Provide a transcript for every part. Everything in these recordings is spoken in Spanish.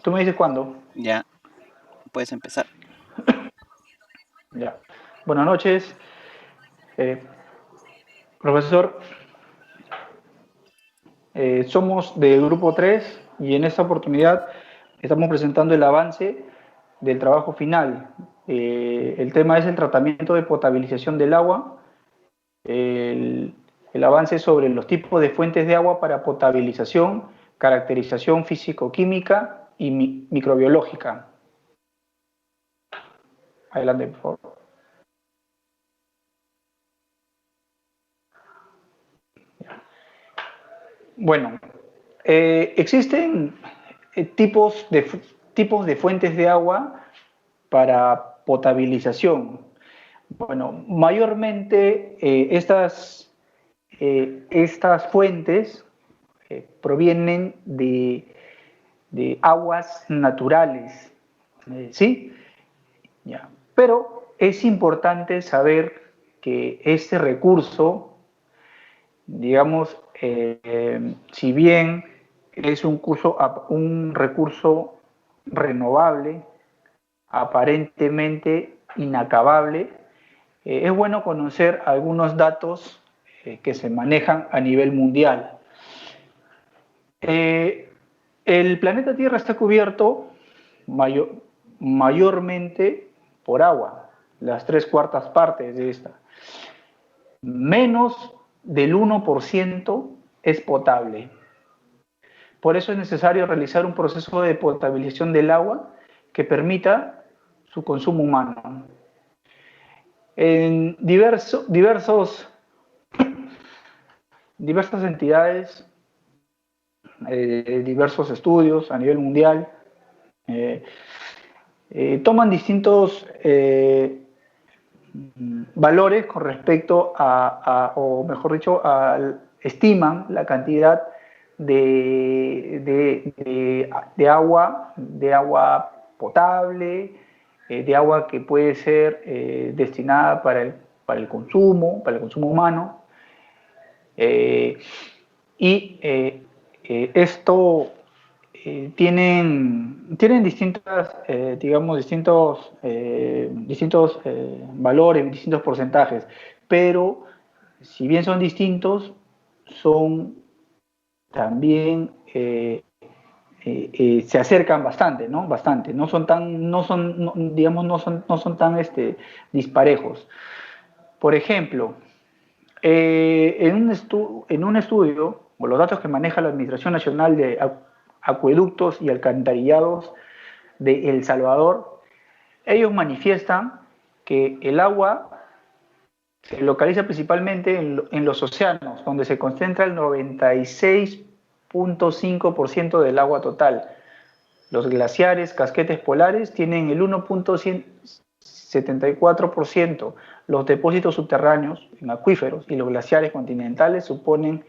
Tú me dices cuándo. Ya, puedes empezar. Ya. Buenas noches, eh, profesor. Somos del grupo 3 y en esta oportunidad estamos presentando el avance del trabajo final. El tema es el tratamiento de potabilización del agua, el, el avance sobre los tipos de fuentes de agua para potabilización, caracterización físico-química y microbiológica. Adelante, por favor. Bueno, existen tipos de fuentes de agua para potabilización. Bueno, mayormente estas fuentes provienen de aguas naturales, ¿sí? Ya. Pero es importante saber que este recurso, digamos, si bien es un recurso renovable, aparentemente inacabable, es bueno conocer algunos datos que se manejan a nivel mundial. Eh, el planeta Tierra está cubierto mayor, mayormente por agua, las 3/4 de esta. Menos del 1% es potable. Por eso es necesario realizar un proceso de potabilización del agua que permita su consumo humano. En diversas entidades, diversos estudios a nivel mundial, eh, toman distintos valores con respecto o mejor dicho, estiman la cantidad de agua potable, de agua que puede ser destinada para el consumo humano. Eh, y esto tienen distintas, digamos, distintos valores, distintos porcentajes, pero si bien son distintos, son también se acercan bastante, ¿no? Bastante, no son tan, no son, no, digamos, no son tan disparejos. Por ejemplo, en un estudio, o los datos que maneja la Administración Nacional de Acueductos y Alcantarillados de El Salvador, ellos manifiestan que el agua se localiza principalmente en los océanos, donde se concentra el 96,5% del agua total. Los glaciares, casquetes polares tienen el 1,74%. Los depósitos subterráneos en acuíferos y los glaciares continentales suponen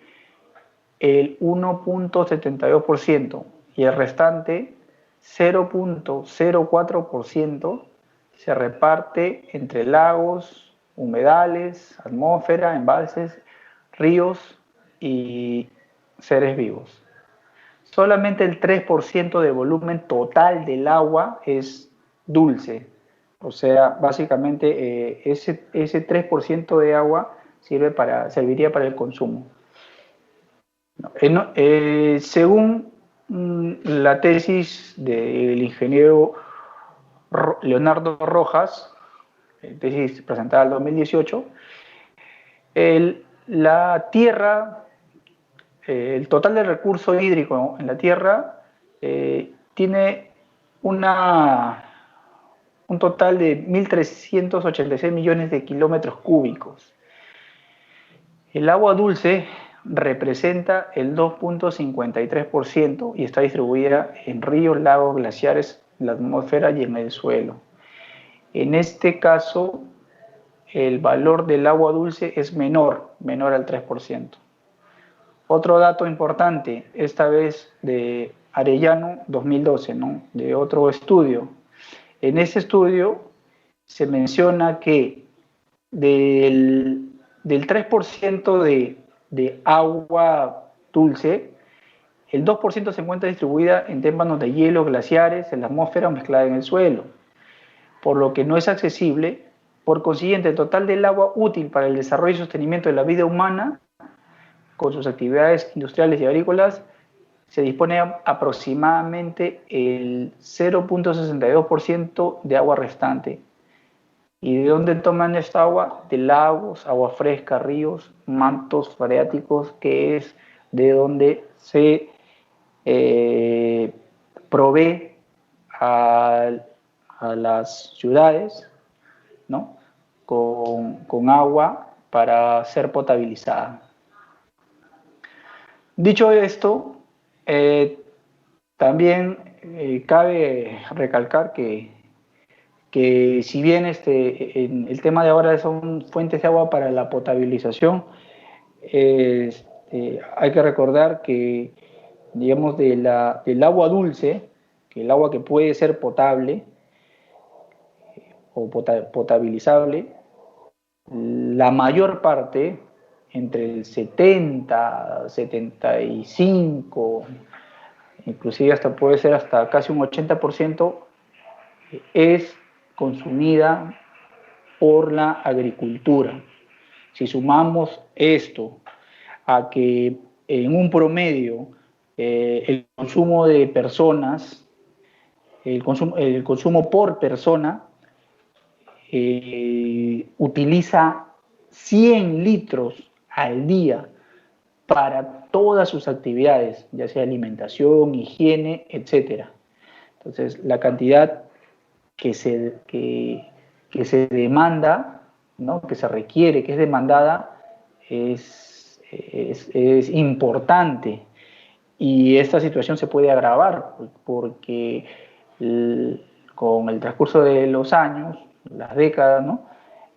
el 1,72% y el restante 0,04% se reparte entre lagos, humedales, atmósfera, embalses, ríos y seres vivos. Solamente el 3% del volumen total del agua es dulce. O sea, básicamente ese 3% de agua serviría para el consumo. Según la tesis del ingeniero Leonardo Rojas, tesis presentada en 2018, la Tierra, el total de recurso hídrico en la Tierra tiene un total de 1.386 millones de kilómetros cúbicos. El agua dulce representa el 2,53% y está distribuida en ríos, lagos, glaciares, en la atmósfera y en el suelo. En este caso, el valor del agua dulce es menor al 3%. Otro dato importante, esta vez de Arellano 2012, ¿no? De otro estudio. En ese estudio se menciona que del 3% de agua dulce, el 2% se encuentra distribuida en témpanos de hielo, glaciares, en la atmósfera o mezclada en el suelo, por lo que no es accesible. Por consiguiente, el total del agua útil para el desarrollo y sostenimiento de la vida humana, con sus actividades industriales y agrícolas, se dispone aproximadamente el 0,62% de agua restante. ¿Y de dónde toman esta agua? De lagos, agua fresca, ríos, mantos freáticos, que es de donde se provee a, a las ciudades, ¿no? con agua para ser potabilizada. Dicho esto, también cabe recalcar que si bien en el tema de ahora son fuentes de agua para la potabilización, hay que recordar que, digamos, del agua dulce, que el agua que puede ser potable o potabilizable, la mayor parte, entre el 70, 75, inclusive hasta puede ser hasta casi un 80%, es consumida por la agricultura. Si sumamos esto a que en un promedio el consumo de personas, el consumo por persona, utiliza 100 litros al día para todas sus actividades, ya sea alimentación, higiene, etc. Entonces, la cantidad que se demanda, ¿no? Que se requiere, que es demandada, es importante. Y esta situación se puede agravar porque con el transcurso de los años, las décadas, ¿no?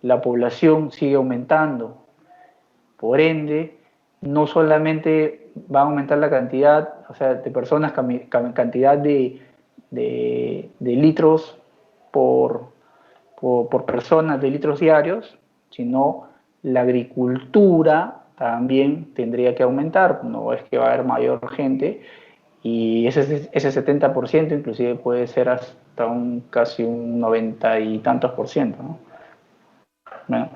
La población sigue aumentando. Por ende, no solamente va a aumentar la cantidad, o sea, de personas, cantidad de litros por persona, de litros diarios, sino la agricultura también tendría que aumentar. No es que va a haber mayor gente, y ese 70% inclusive puede ser hasta casi un 90 y tantos por ciento, ¿no? Bueno,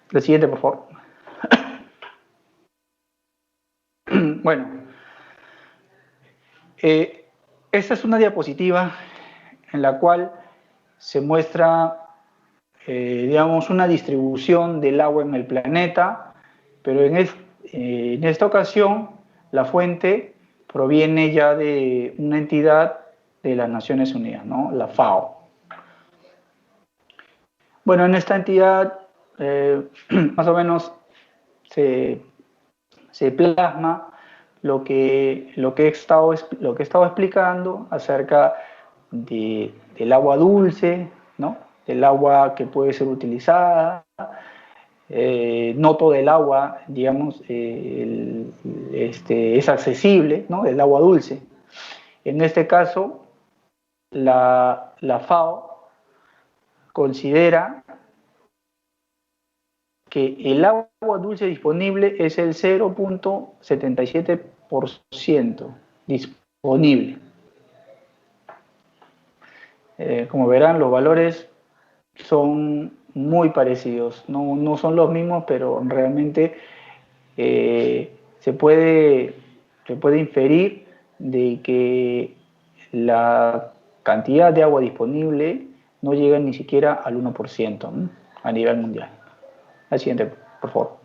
la siguiente, por favor. Bueno, esta es una diapositiva en la cual se muestra, digamos, una distribución del agua en el planeta, pero en esta ocasión la fuente proviene ya de una entidad de las Naciones Unidas, ¿no? La FAO. Bueno, en esta entidad más o menos se plasma lo que he estado explicando acerca del agua dulce, ¿no? Del agua que puede ser utilizada. No todo el agua, digamos, es accesible, ¿no? El agua dulce. En este caso, la FAO considera que el agua dulce disponible es el 0,77% disponible. Como verán, los valores son muy parecidos, no son los mismos, pero realmente se puede inferir de que la cantidad de agua disponible no llega ni siquiera al 1%, ¿no? A nivel mundial. La siguiente, por favor.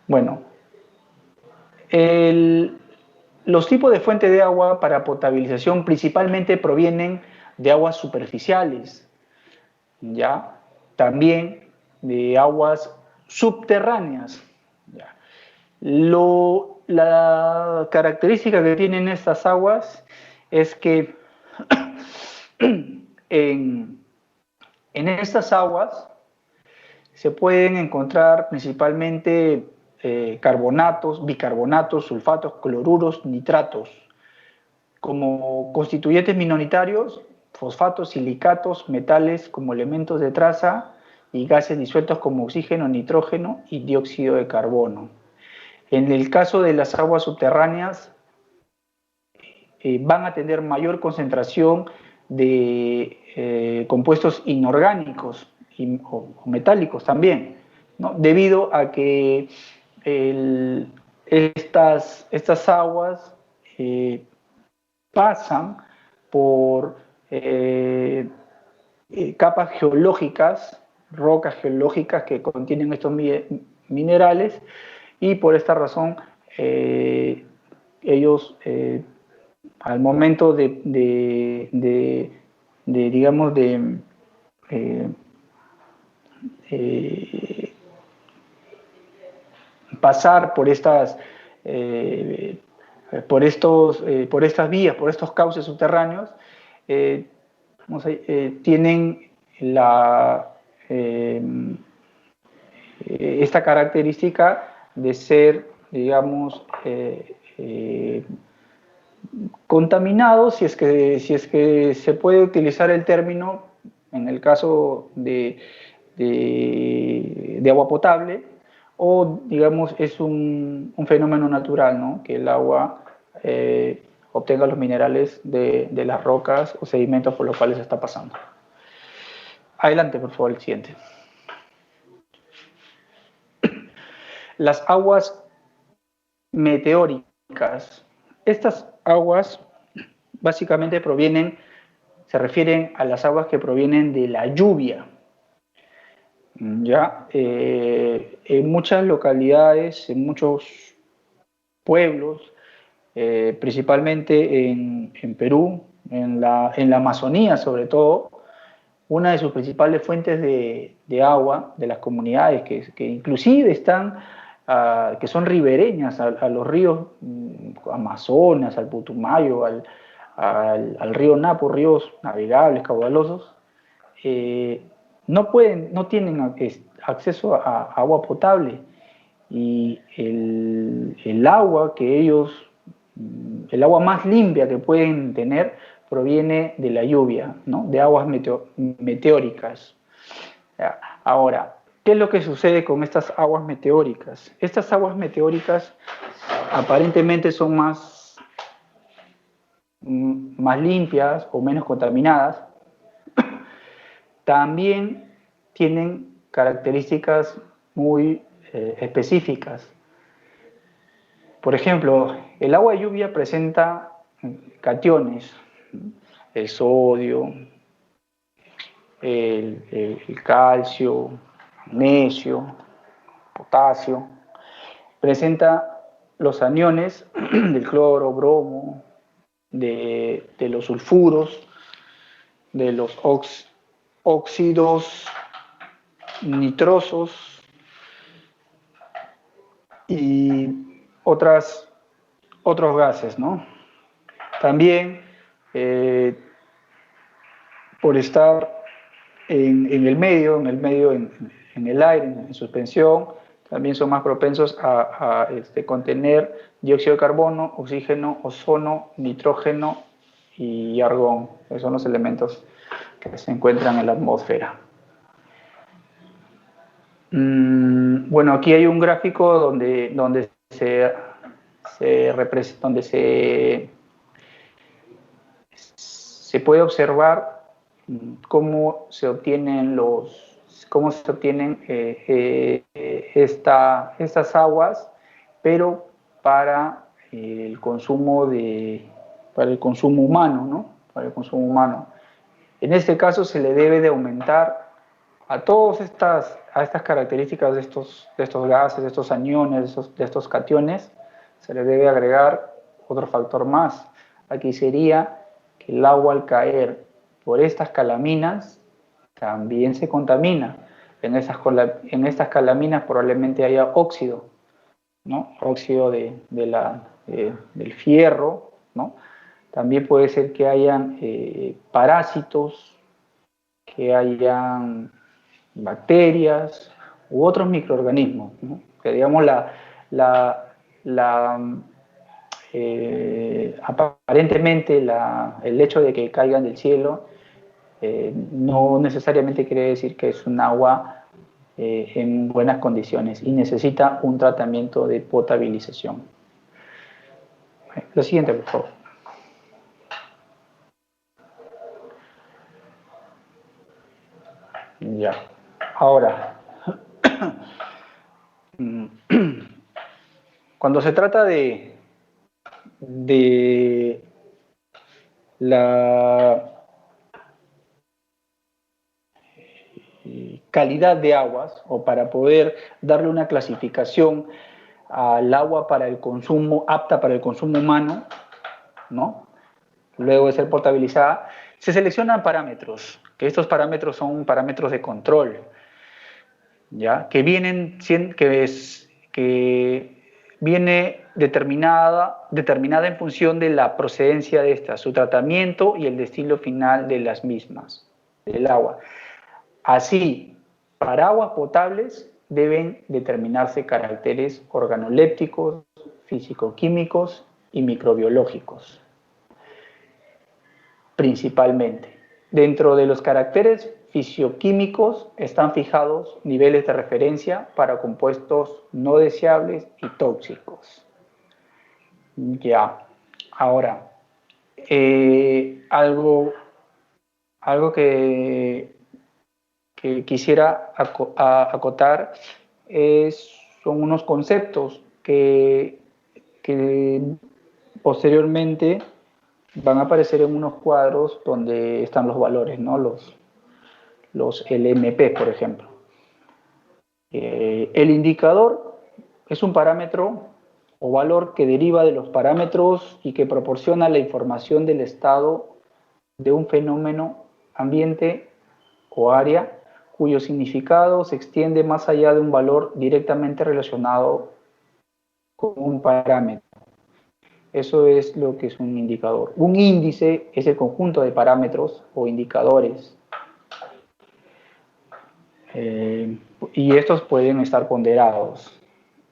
Bueno, los tipos de fuente de agua para potabilización principalmente provienen de aguas superficiales, ¿ya? También de aguas subterráneas, ¿ya? La característica que tienen estas aguas es que en estas aguas se pueden encontrar principalmente carbonatos, bicarbonatos, sulfatos, cloruros, nitratos. Como constituyentes minoritarios, fosfatos, silicatos, metales como elementos de traza y gases disueltos como oxígeno, nitrógeno y dióxido de carbono. En el caso de las aguas subterráneas, van a tener mayor concentración de compuestos inorgánicos o metálicos también, ¿no? Debido a que estas aguas pasan por capas geológicas, rocas geológicas que contienen estos minerales, y por esta razón ellos al momento digamos, eh, eh, pasar por por estas vías, por estos cauces subterráneos, tienen esta característica de ser, digamos, contaminados, si es que se puede utilizar el término en el caso de agua potable, o digamos es un fenómeno natural, ¿no? Que el agua obtenga los minerales de las rocas o sedimentos por los cuales está pasando. Adelante, por favor, el siguiente. Las aguas meteóricas. Estas aguas básicamente se refieren a las aguas que provienen de la lluvia. ¿Ya? En muchas localidades, en muchos pueblos, principalmente en Perú, en la Amazonía sobre todo, una de sus principales fuentes de agua de las comunidades que inclusive que son ribereñas a los ríos Amazonas, al Putumayo, al río Napo, ríos navegables, caudalosos, no tienen acceso a agua potable, y el agua el agua más limpia que pueden tener proviene de la lluvia, ¿no? De aguas meteóricas. Ahora, ¿qué es lo que sucede con estas aguas meteóricas? Estas aguas meteóricas aparentemente son más limpias o menos contaminadas. También tienen características muy específicas. Por ejemplo, el agua de lluvia presenta cationes, el sodio, el calcio, magnesio, potasio. Presenta los aniones del cloro, bromo, de los sulfuros, de los óxidos nitrosos y otros gases, ¿no? También, por estar en el medio, en el aire, en suspensión, también son más propensos a contener dióxido de carbono, oxígeno, ozono, nitrógeno y argón. Esos son los elementos que se encuentran en la atmósfera. Bueno, aquí hay un gráfico donde se puede observar cómo se obtienen estas aguas, pero para el consumo humano, ¿no? Para el consumo humano. En este caso se le debe de aumentar a todas estas características de estos gases, de estos aniones, de estos cationes, se le debe agregar otro factor más. Aquí sería que el agua, al caer por estas calaminas, también se contamina. En estas calaminas probablemente haya óxido, ¿no? Óxido del fierro, ¿no? También puede ser que hayan parásitos, que hayan bacterias u otros microorganismos, ¿no? Que digamos aparentemente el hecho de que caigan del cielo no necesariamente quiere decir que es un agua en buenas condiciones y necesita un tratamiento de potabilización. La siguiente, por favor. Ya. Ahora, cuando se trata de la calidad de aguas, o para poder darle una clasificación al agua para el consumo, apta para el consumo humano, ¿no? Luego de ser potabilizada, se seleccionan parámetros, que estos parámetros son parámetros de control, ¿ya? Que viene determinada en función de la procedencia de estas, su tratamiento y el destino final de las mismas, del agua. Así, para aguas potables deben determinarse caracteres organolépticos, físico-químicos y microbiológicos, principalmente. Dentro de los caracteres fisioquímicos están fijados niveles de referencia para compuestos no deseables y tóxicos. Ya, ahora, algo que quisiera acotar son unos conceptos que posteriormente van a aparecer en unos cuadros donde están los valores, ¿no? Los LMP, por ejemplo. El indicador es un parámetro o valor que deriva de los parámetros y que proporciona la información del estado de un fenómeno, ambiente o área cuyo significado se extiende más allá de un valor directamente relacionado con un parámetro. Eso es lo que es un indicador. Un índice es el conjunto de parámetros o indicadores y estos pueden estar ponderados.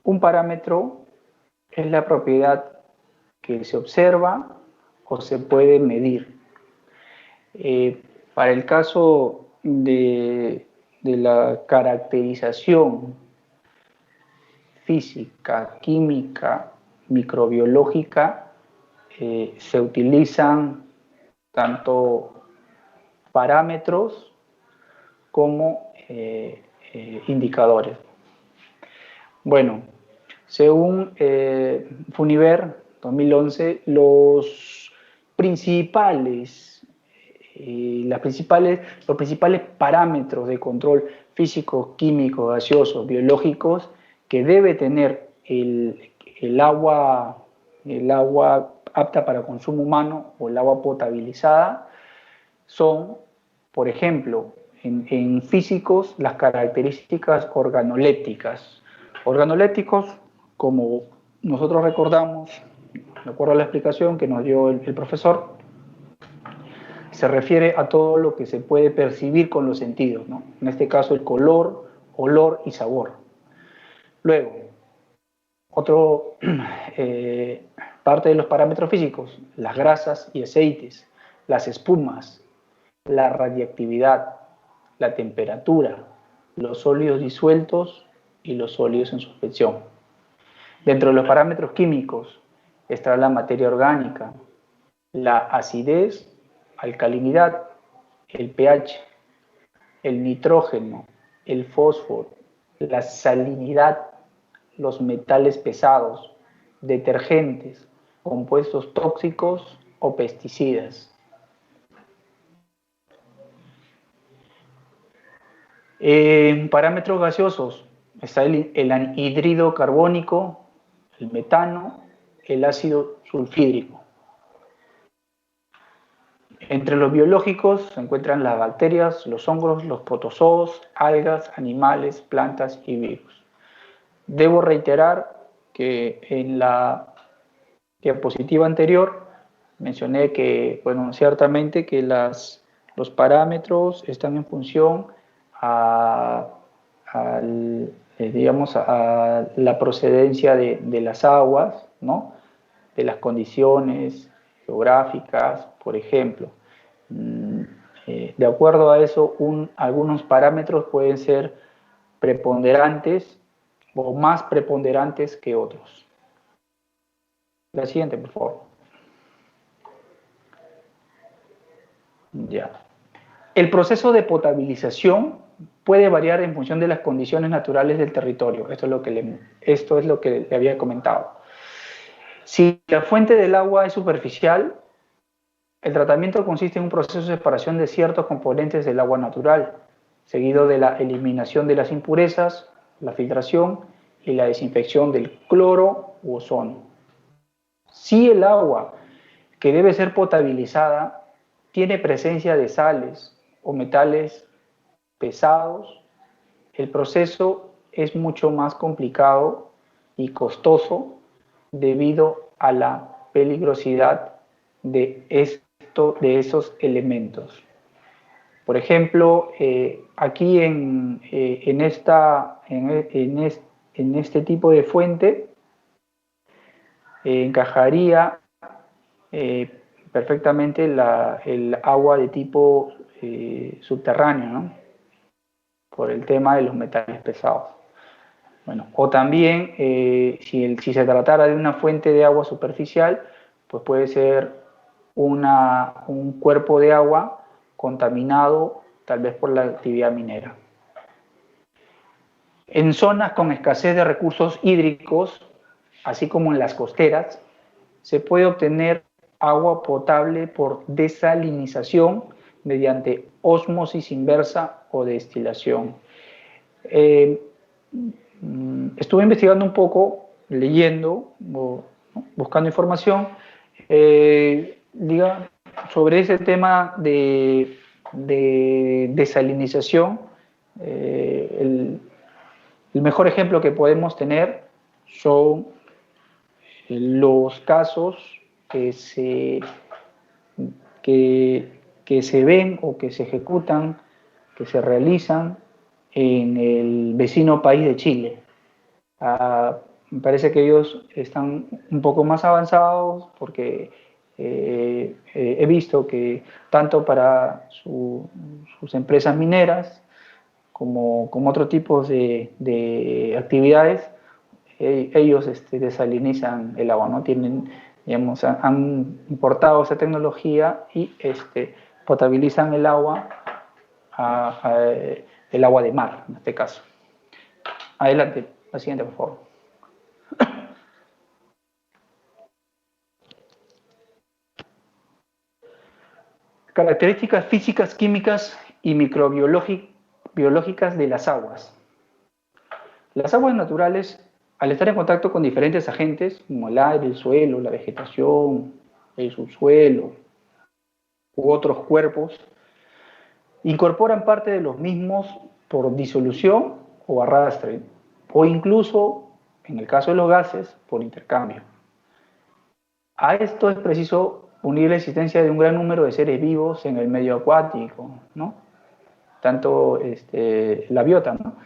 Un parámetro es la propiedad que se observa o se puede medir. Para el caso de la caracterización física, química, microbiológica, se utilizan tanto parámetros como indicadores. Bueno, según Funiver 2011, los principales parámetros de control físico, químico, gaseoso, biológicos que debe tener el agua apta para consumo humano o el agua potabilizada son, por ejemplo, en físicos, las características organolépticas. Organolépticos, como nosotros recordamos, de acuerdo a la explicación que nos dio el profesor, se refiere a todo lo que se puede percibir con los sentidos, ¿no? En este caso el color, olor y sabor. Luego, otro parte de los parámetros físicos, las grasas y aceites, las espumas, la radiactividad, la temperatura, los sólidos disueltos y los sólidos en suspensión. Dentro de los parámetros químicos está la materia orgánica, la acidez, alcalinidad, el pH, el nitrógeno, el fósforo, la salinidad, los metales pesados, detergentes, compuestos tóxicos o pesticidas. En parámetros gaseosos está el anhídrido carbónico, el metano, el ácido sulfídrico. Entre los biológicos se encuentran las bacterias, los hongos, los protozoos, algas, animales, plantas y virus. Debo reiterar que en la diapositiva anterior mencioné que, bueno, ciertamente que los parámetros están en función digamos, a la procedencia de las aguas, ¿no? De las condiciones geográficas, por ejemplo. De acuerdo a eso, algunos parámetros pueden ser preponderantes o más preponderantes que otros. La siguiente, por favor. Ya. El proceso de potabilización puede variar en función de las condiciones naturales del territorio. Esto es lo que le había comentado. Si la fuente del agua es superficial, el tratamiento consiste en un proceso de separación de ciertos componentes del agua natural, seguido de la eliminación de las impurezas, la filtración y la desinfección del cloro u ozono. Si el agua que debe ser potabilizada tiene presencia de sales o metales pesados, el proceso es mucho más complicado y costoso debido a la peligrosidad de esos elementos. Por ejemplo, aquí en este tipo de fuente encajaría perfectamente el agua de tipo subterráneo, ¿no? Por el tema de los metales pesados. Bueno, o también, si se tratara de una fuente de agua superficial, pues puede ser un cuerpo de agua contaminado tal vez por la actividad minera. En zonas con escasez de recursos hídricos, así como en las costeras, se puede obtener agua potable por desalinización mediante ósmosis inversa o destilación. Estuve investigando un poco, leyendo, buscando información, sobre ese tema de desalinización. El mejor ejemplo que podemos tener son los casos que se ven o que se ejecutan, que se realizan en el vecino país de Chile. Me parece que ellos están un poco más avanzados porque he visto que tanto para sus empresas mineras como otro tipo de actividades, ellos desalinizan el agua, ¿no? Digamos, han importado esa tecnología y potabilizan el agua, el agua de mar, en este caso. Adelante, la siguiente, por favor. Características físicas, químicas y microbiológicas de las aguas. Las aguas naturales, al estar en contacto con diferentes agentes, como el aire, el suelo, la vegetación, el subsuelo u otros cuerpos, incorporan parte de los mismos por disolución o arrastre, o incluso, en el caso de los gases, por intercambio. A esto es preciso unir la existencia de un gran número de seres vivos en el medio acuático, ¿no? Tanto la biota, ¿no?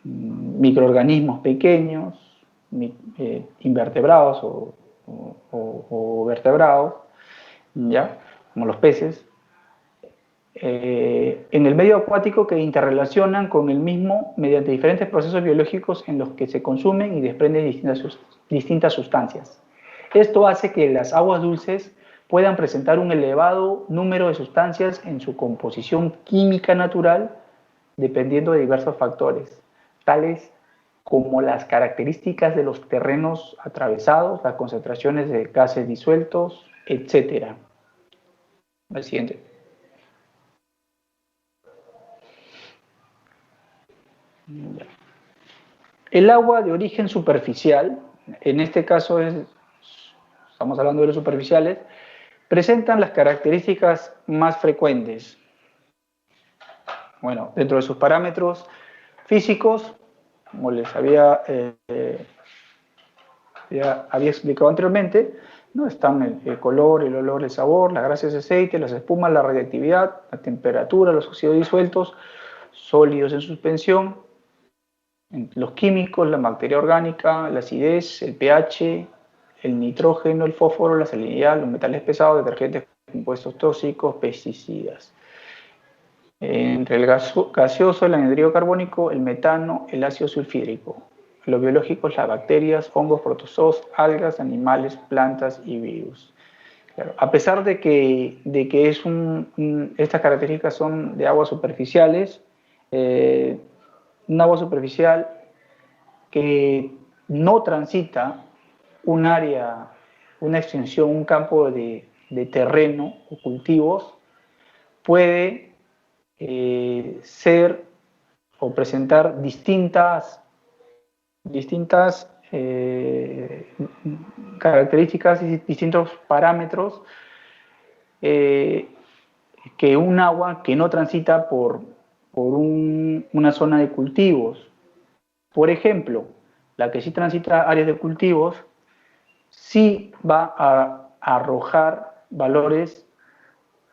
Microorganismos pequeños, invertebrados o vertebrados, ¿ya? Como los peces, en el medio acuático que interrelacionan con el mismo mediante diferentes procesos biológicos en los que se consumen y desprenden distintas sustancias. Esto hace que las aguas dulces puedan presentar un elevado número de sustancias en su composición química natural, dependiendo de diversos factores, tales como las características de los terrenos atravesados, las concentraciones de gases disueltos, etc. El siguiente. El agua de origen superficial, en este caso estamos hablando de los superficiales, presentan las características más frecuentes. Bueno, dentro de sus parámetros físicos, como les había explicado anteriormente, ¿no? Están el color, el olor, el sabor, las grasas de aceite, las espumas, la radiactividad, la temperatura, los óxidos disueltos, sólidos en suspensión, los químicos, la materia orgánica, la acidez, el pH, el nitrógeno, el fósforo, la salinidad, los metales pesados, detergentes, compuestos tóxicos, pesticidas. entre el gaseoso, el anhidro carbónico, el metano, el ácido sulfídrico. Los biológicos, las bacterias, hongos, protozoos, algas, animales, plantas y virus. Claro, a pesar de que estas características son de aguas superficiales, eh, un agua superficial que no transita un área, una extensión, un campo de terreno o cultivos, puede ser o presentar distintas características y distintos parámetros eh, que un agua que no transita por una zona de cultivos. Por ejemplo, la que sí transita áreas de cultivos sí va a arrojar valores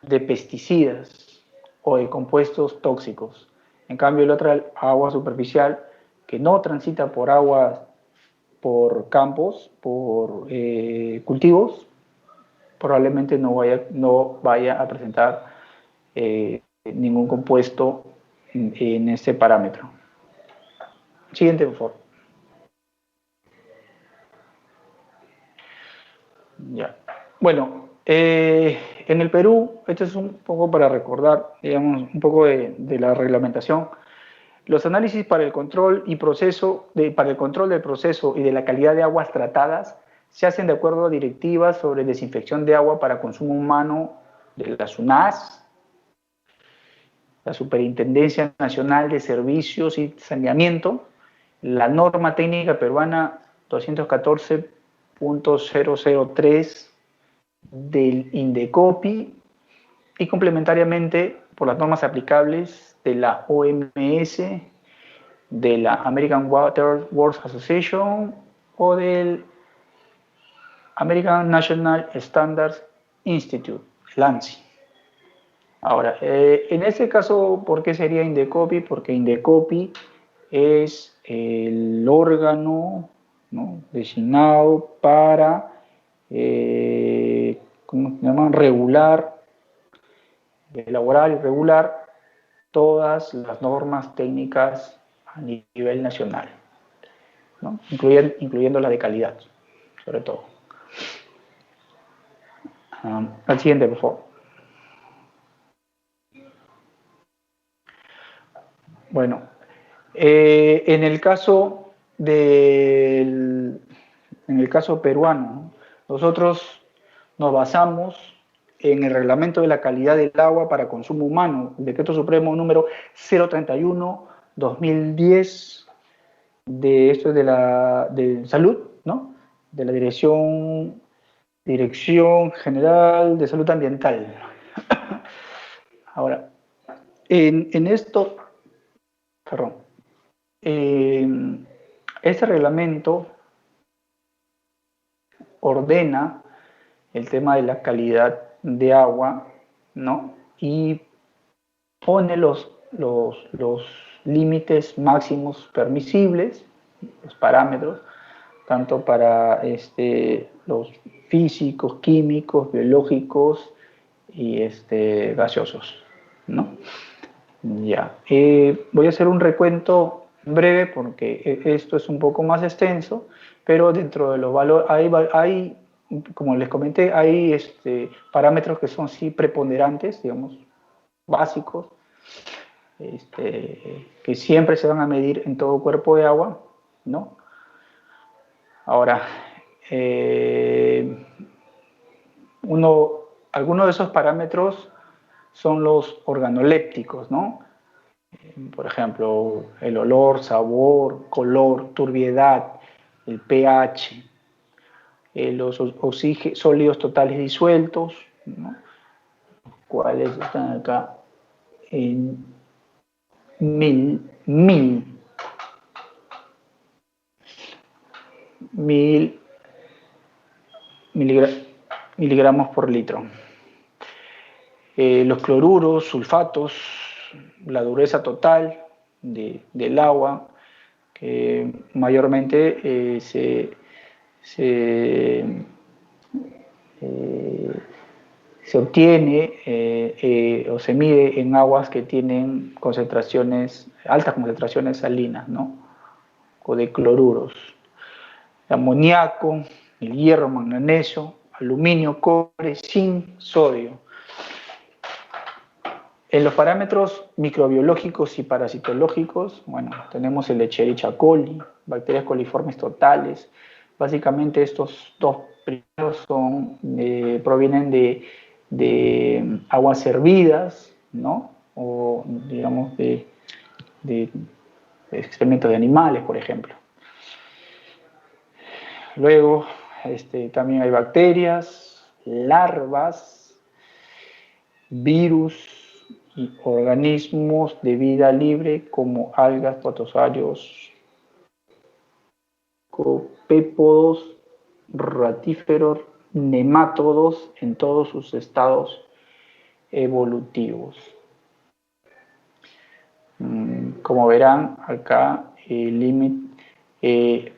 de pesticidas o de compuestos tóxicos. En cambio, la otra agua superficial que no transita por aguas, por campos, por cultivos, probablemente no vaya a presentar ningún compuesto en este parámetro. Siguiente, por favor. Ya. Bueno, en el Perú, esto es un poco para recordar, digamos, un poco de la reglamentación. Los análisis para el control para el control del proceso y de la calidad de aguas tratadas se hacen de acuerdo a directivas sobre desinfección de agua para consumo humano de la SUNAS, la Superintendencia Nacional de Servicios y Saneamiento, la norma técnica peruana 214.003 del INDECOPI y complementariamente por las normas aplicables de la OMS, de la American Water Works Association o del American National Standards Institute, el ANSI. Ahora, en este caso, ¿por qué sería INDECOPI? Porque INDECOPI es el órgano, ¿no?, designado para, ¿cómo se llama?, elaborar y regular todas las normas técnicas a nivel nacional, ¿no?, incluyendo la de calidad, sobre todo. Al siguiente, por favor. Bueno, en el caso peruano, ¿no?, nosotros nos basamos en el Reglamento de la Calidad del Agua para Consumo Humano, el Decreto Supremo número 031/2010, esto es de Salud, ¿no?, de la Dirección General de Salud Ambiental. Ahora, en esto, perdón, este reglamento ordena el tema de la calidad de agua, ¿no?, y pone los límites máximos permisibles, los parámetros, tanto para los físicos, químicos, biológicos y gaseosos, ¿no? Ya. Voy a hacer un recuento breve porque esto es un poco más extenso, pero dentro de los valores hay, como les comenté, hay parámetros que son sí preponderantes, digamos, básicos, que siempre se van a medir en todo cuerpo de agua, ¿no? Ahora, algunos de esos parámetros son los organolépticos, ¿no? Por ejemplo, el olor, sabor, color, turbiedad, el pH, los sólidos totales disueltos, ¿no?, cuáles están acá en mil miligramos por litro. Los cloruros, sulfatos, la dureza total del agua, que mayormente se obtiene o se mide en aguas que tienen concentraciones, altas concentraciones salinas, ¿no? O de cloruros, amoníaco, el hierro, manganeso, aluminio, cobre, zinc, sodio. En los parámetros microbiológicos y parasitológicos, bueno, tenemos el Escherichia coli, bacterias coliformes totales. Básicamente estos dos primeros provienen de aguas hervidas, ¿no? O digamos de excrementos de animales, por ejemplo. Luego, también hay bacterias, larvas, virus y organismos de vida libre como algas, protozoarios, copépodos, ratíferos, nemátodos en todos sus estados evolutivos. Como verán acá, el límite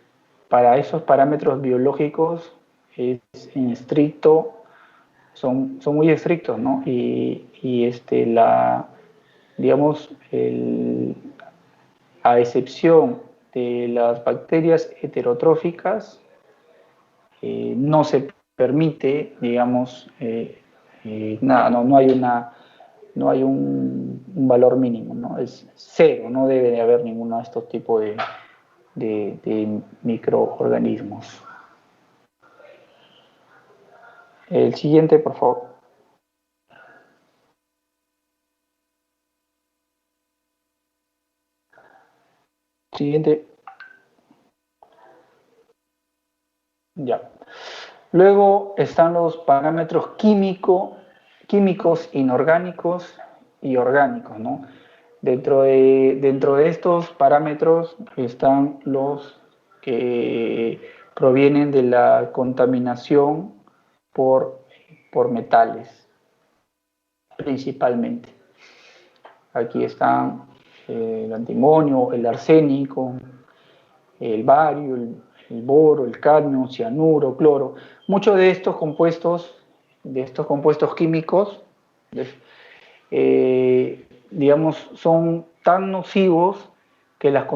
para esos parámetros biológicos es en estricto, son muy estrictos, ¿no? Digamos, a excepción de las bacterias heterotróficas, no se permite, digamos, nada, no hay un valor mínimo, ¿no? Es cero, no debe de haber ninguno de estos tipos de microorganismos. El siguiente, por favor. Siguiente. Ya. Luego están los parámetros químicos inorgánicos y orgánicos, ¿no? Dentro de estos parámetros están los que provienen de la contaminación por metales, principalmente. Aquí están el antimonio, el arsénico, el bario, el boro, el cadmio, cianuro, cloro. Muchos de estos compuestos químicos, digamos, son tan nocivos que las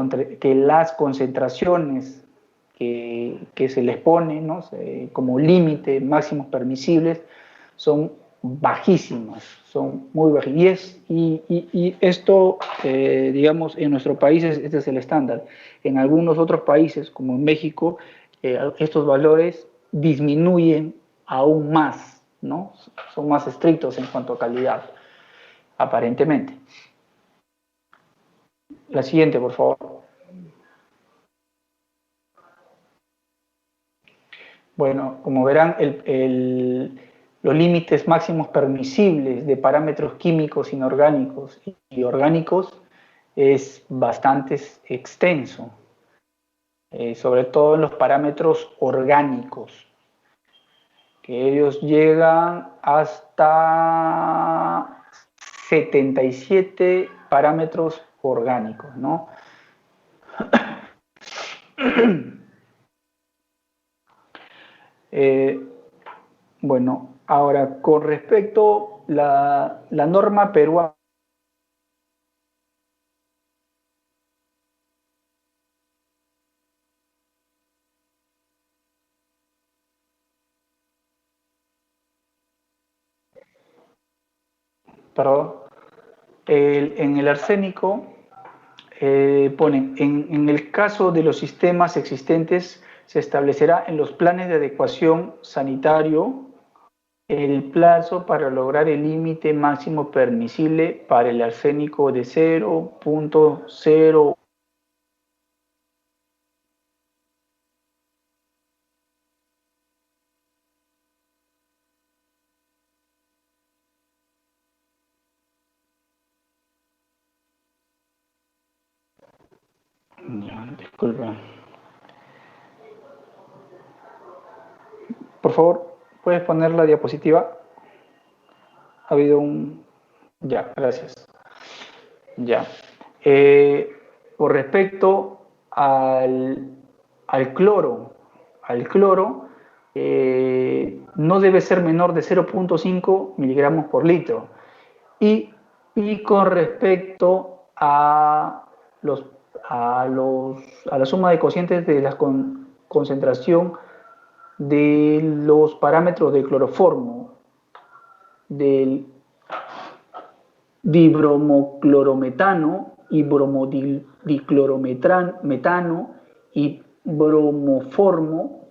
concentraciones que se les pone, ¿no? Como límite máximos permisibles son bajísimas, son muy bajísimas. Y esto, digamos, en nuestro país este es el estándar. En algunos otros países, como en México, estos valores disminuyen aún más, ¿no? Son más estrictos en cuanto a calidad, aparentemente. La siguiente, por favor. Bueno, como verán, los límites máximos permisibles de parámetros químicos inorgánicos y orgánicos es bastante extenso, sobre todo en los parámetros orgánicos, que ellos llegan hasta 77 parámetros orgánicos, ¿no? Bueno, ahora con respecto a la norma peruana, perdón, en el arsénico ponen, en el caso de los sistemas existentes, se establecerá en los planes de adecuación sanitario el plazo para lograr el límite máximo permisible para el arsénico de 0.0. Disculpa. Por favor, ¿puedes poner la diapositiva? Ha habido un... Ya, gracias. Ya. Con respecto al cloro, no debe ser menor de 0.5 miligramos por litro. Y con respecto a la suma de cocientes de la concentración de los parámetros de cloroformo, del dibromoclorometano y bromodiclorometano y bromoformo,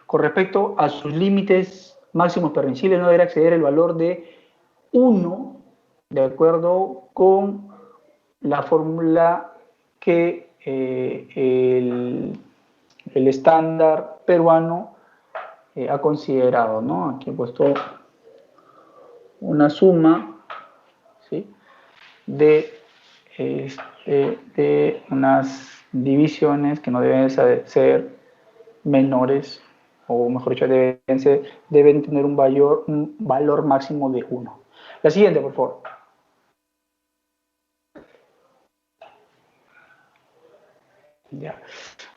con respecto a sus límites máximos permisibles, no deberá exceder el valor de 1, de acuerdo con la fórmula que el estándar peruano ha considerado, ¿no? Aquí he puesto una suma, ¿sí?, de unas divisiones que no deben ser menores, o mejor dicho, deben tener un valor máximo de 1. La siguiente, por favor. Ya.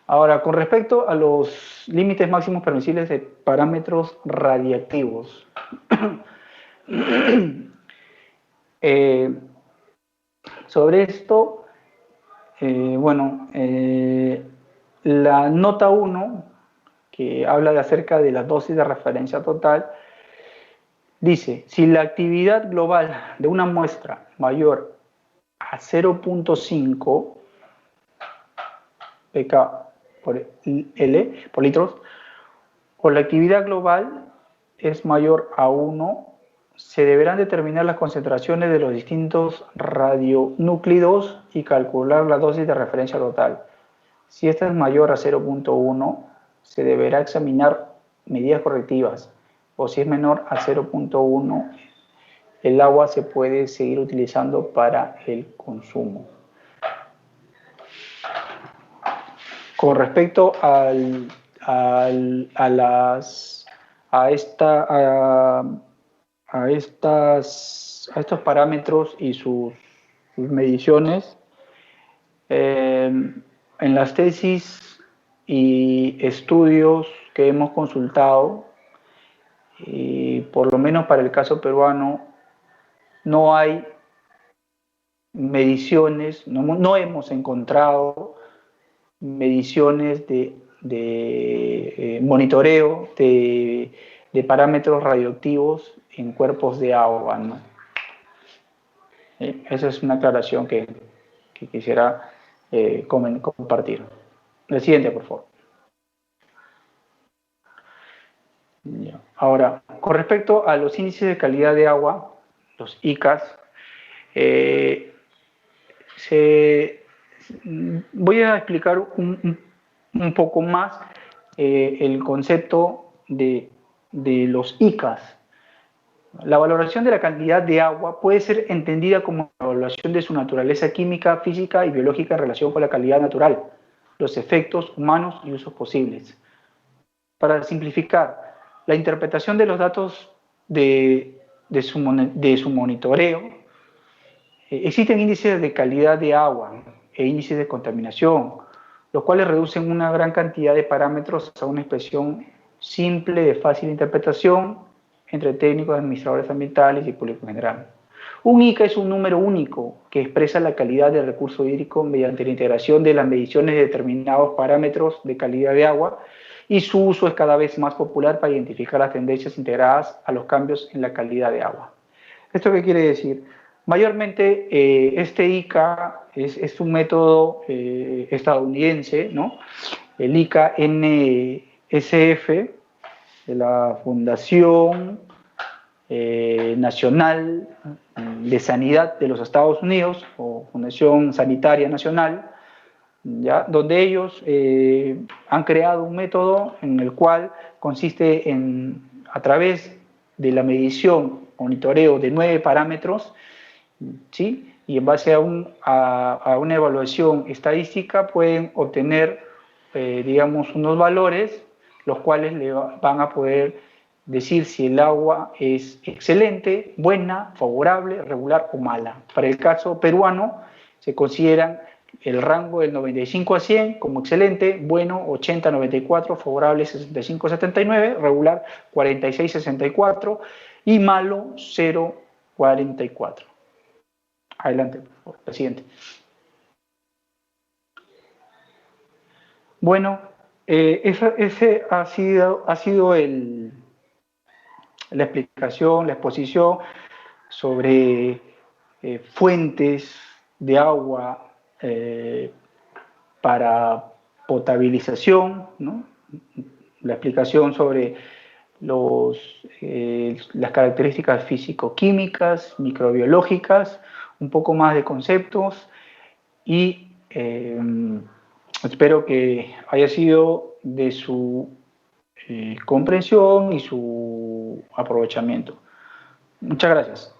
Ahora, con respecto a los límites máximos permisibles de parámetros radiactivos, sobre esto, la nota 1, que habla acerca de la dosis de referencia total, dice, si la actividad global de una muestra mayor a 0.5 pk por litros, o la actividad global es mayor a 1, se deberán determinar las concentraciones de los distintos radionúclidos y calcular la dosis de referencia total. Si esta es mayor a 0.1, se deberá examinar medidas correctivas, o si es menor a 0.1, el agua se puede seguir utilizando para el consumo. Con respecto a estos parámetros y sus mediciones, en las tesis y estudios que hemos consultado, y por lo menos para el caso peruano, no hay mediciones, no hemos encontrado mediciones de monitoreo de parámetros radioactivos en cuerpos de agua, ¿no? Esa es una aclaración que quisiera compartir. La siguiente, por favor. Ya. Ahora, con respecto a los índices de calidad de agua, los ICAS, voy a explicar un poco más el concepto de los ICAS. La valoración de la calidad de agua puede ser entendida como la evaluación de su naturaleza química, física y biológica en relación con la calidad natural, los efectos humanos y usos posibles. Para simplificar, la interpretación de los datos de su monitoreo, existen índices de calidad de agua e índices de contaminación, los cuales reducen una gran cantidad de parámetros a una expresión simple de fácil interpretación entre técnicos, administradores ambientales y público en general. Un ICA es un número único que expresa la calidad del recurso hídrico mediante la integración de las mediciones de determinados parámetros de calidad de agua, y su uso es cada vez más popular para identificar las tendencias integradas a los cambios en la calidad de agua. ¿Esto qué quiere decir? Mayormente este ICA es un método estadounidense, ¿no? El ICA NSF, de la Fundación Nacional de Sanidad de los Estados Unidos, o Fundación Sanitaria Nacional, ¿ya?, donde ellos han creado un método en el cual consiste en, a través de la medición, monitoreo de 9 parámetros, ¿sí?, y en base a una evaluación estadística pueden obtener, digamos, unos valores, los cuales le van a poder decir si el agua es excelente, buena, favorable, regular o mala. Para el caso peruano se consideran el rango del 95 a 100 como excelente, bueno 80 a 94, favorable 65 a 79, regular 46 a 64 y malo 0 a 44. Adelante, por favor, presidente. Bueno, ese ha sido la explicación, la exposición sobre fuentes de agua para potabilización, ¿no? La explicación sobre las características físico-químicas, microbiológicas, un poco más de conceptos y espero que haya sido de su comprensión y su aprovechamiento. Muchas gracias.